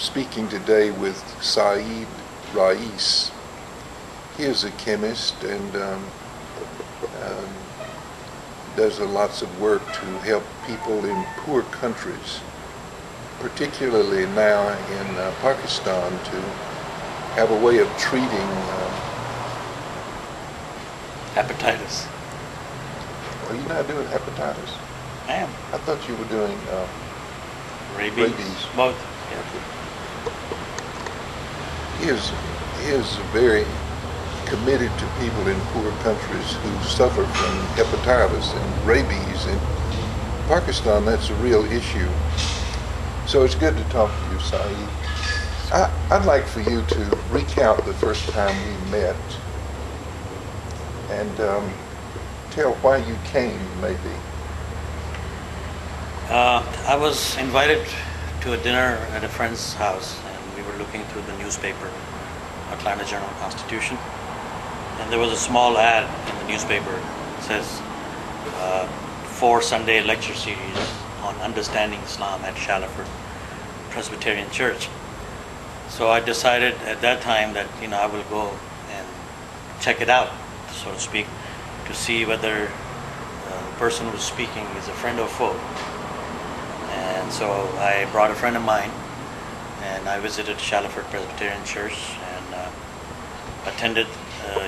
speaking today with Saeed Rais. He is a chemist and does lots of work to help people in poor countries, particularly now in Pakistan, to have a way of treating hepatitis. Are you not doing hepatitis? I am. I thought you were doing Rabies. Both. Yeah. He is very committed to people in poor countries who suffer from hepatitis and rabies. In Pakistan, that's a real issue. So it's good to talk to you, Saeed. I'd like for you to recount the first time we met and tell why you came, maybe. I was invited to a dinner at a friend's house, and we were looking through the newspaper, Atlanta Journal-Constitution, and there was a small ad in the newspaper that says 4 Sunday lecture series on understanding Islam at Shallowford Presbyterian Church. So I decided at that time that I will go and check it out, so to speak, to see whether the person who's speaking is a friend or foe. And so I brought a friend of mine, and I visited Shallowford Presbyterian Church and attended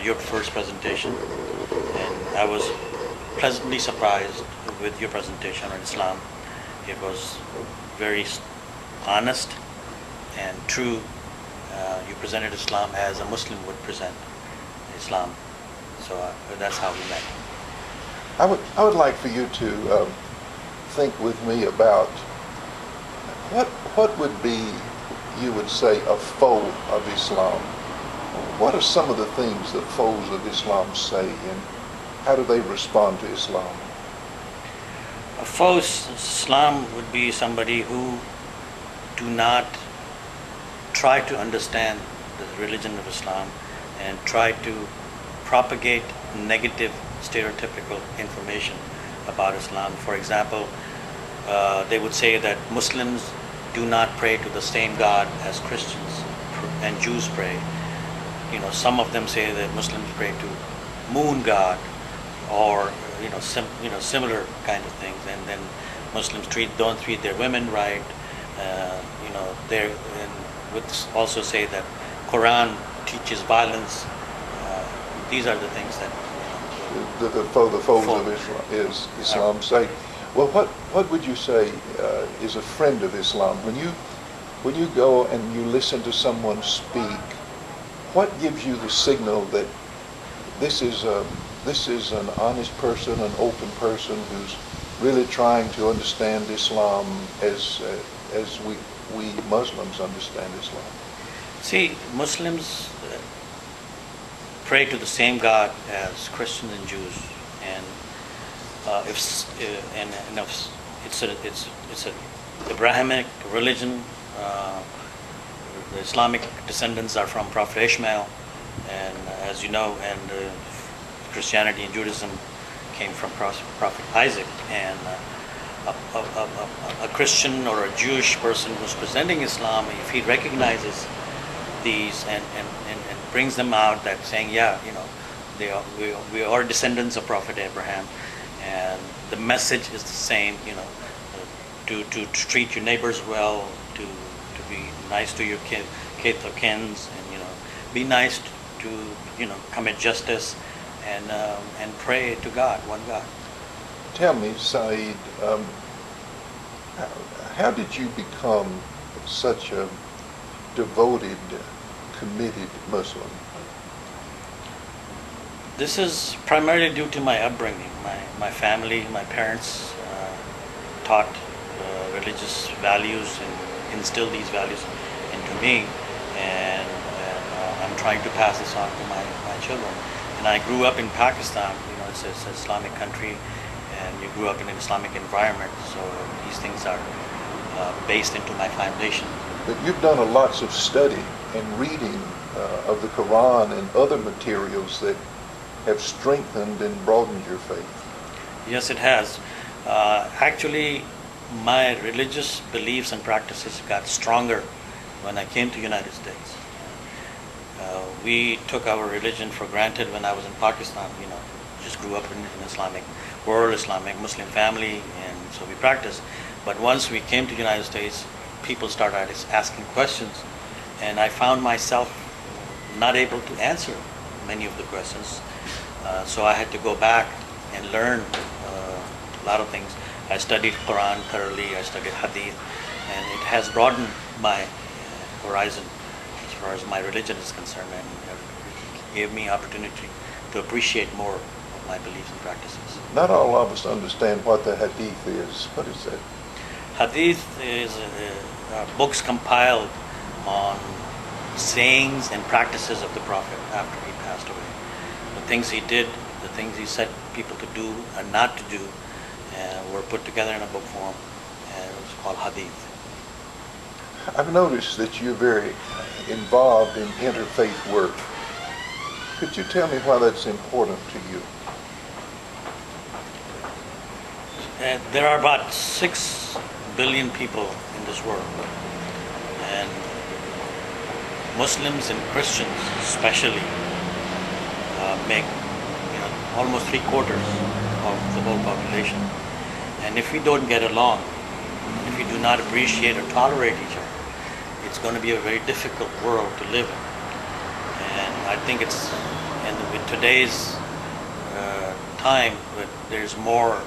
your first presentation. And I was pleasantly surprised with your presentation on Islam. It was very honest and true. You presented Islam as a Muslim would present Islam. So that's how we met. I would like for you to think with me about what would be, you would say, a foe of Islam. What are some of the things that foes of Islam say, and how do they respond to Islam? A foe of Islam would be somebody who do not try to understand the religion of Islam and try to propagate negative stereotypical information about Islam. For example, they would say that Muslims do not pray to the same God as Christians and Jews pray. Some of them say that Muslims pray to moon god, or similar kind of things, and then Muslims don't treat their women right. They would also say that Quran teaches violence. These are the things that the foes of Islam say. Well, what would you say is a friend of Islam? When you go and you listen to someone speak, what gives you the signal that this is an honest person, an open person who's really trying to understand Islam as we Muslims understand Islam? See, Muslims pray to the same God as Christians and Jews, and it's an Abrahamic religion. The Islamic descendants are from Prophet Ishmael, and as you know, and Christianity and Judaism came from Prophet Isaac. And a Christian or a Jewish person who's presenting Islam, if he recognizes these and brings them out, that saying, we are descendants of Prophet Abraham, and the message is the same, to treat your neighbors well, to be nice to your kith or kins, and be nice to commit justice, and pray to God, one God. Tell me, Saeed, how did you become such a devoted, committed Muslim? This is primarily due to my upbringing. My family, my parents taught religious values and instilled these values into me, and I'm trying to pass this on to my children. And I grew up in Pakistan. It's an Islamic country, and you grew up in an Islamic environment, so these things are based into my foundation. But you've done lots of study and reading of the Quran and other materials that have strengthened and broadened your faith. Yes, it has. Actually, my religious beliefs and practices got stronger when I came to United States. We took our religion for granted when I was in Pakistan. Just grew up in Islamic world, Islamic Muslim family, and so we practiced. But once we came to the United States, people started asking questions, and I found myself not able to answer many of the questions. So I had to go back and learn a lot of things. I studied Quran thoroughly, I studied Hadith, and it has broadened my horizon as far as my religion is concerned, and gave me opportunity to appreciate more of my beliefs and practices. Not all of us understand what the Hadith is. What is that? Hadith is books compiled on sayings and practices of the Prophet after he passed away. The things he did, the things he said people to do and not to do, were put together in a book form, and it was called Hadith. I've noticed that you're very involved in interfaith work. Could you tell me why that's important to you? There are about 6 billion people in this world, and Muslims and Christians especially make almost 3/4 of the whole population. And if we don't get along, if we do not appreciate or tolerate each other, it's going to be a very difficult world to live in. And I think and with today's time, there's more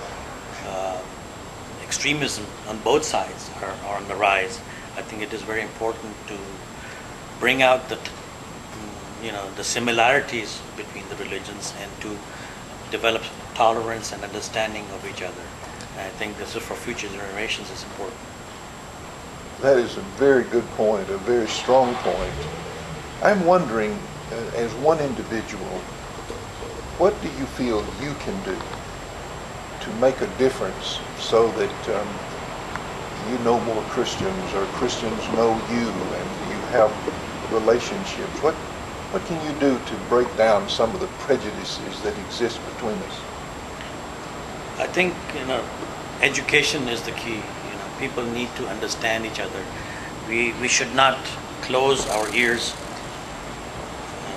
extremism on both sides are on the rise. I think it is very important to bring out the similarities between the religions and to develop tolerance and understanding of each other. And I think this is for future generations is important. That is a very good point, a very strong point. I'm wondering, as one individual, what do you feel you can do to make a difference so that you know more Christians or Christians know you and you have relationships? What can you do to break down some of the prejudices that exist between us? I think education is the key. People need to understand each other. We should not close our ears.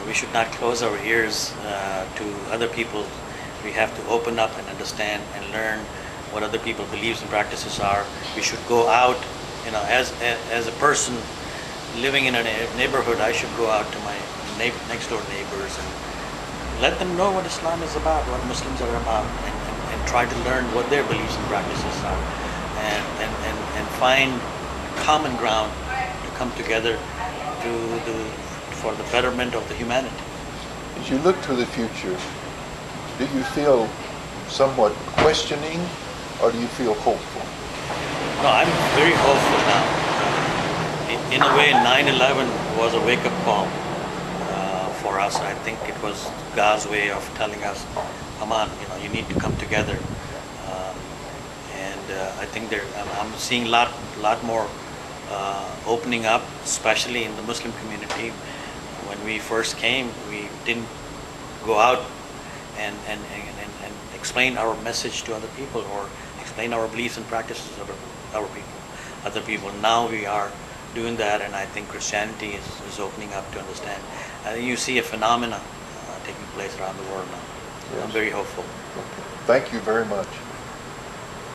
We should not close our ears to other people. We have to open up and understand and learn what other people's beliefs and practices are. We should go out, as a person living in a neighborhood, I should go out to my next door neighbors and let them know what Islam is about, what Muslims are about, and try to learn what their beliefs and practices are, and find common ground to come together for the betterment of the humanity. As you look to the future, do you feel somewhat questioning or do you feel hopeful? No, I'm very hopeful now. In a way, 9/11 was a wake-up call for us. I think it was God's way of telling us, come on, you need to come together. I think I'm seeing a lot more opening up, especially in the Muslim community. When we first came, we didn't go out and explain our message to other people or explain our beliefs and practices of other people. Now we are doing that, and I think Christianity is opening up to understand. You see a phenomena taking place around the world now. Yes. I'm very hopeful. Okay. Thank you very much.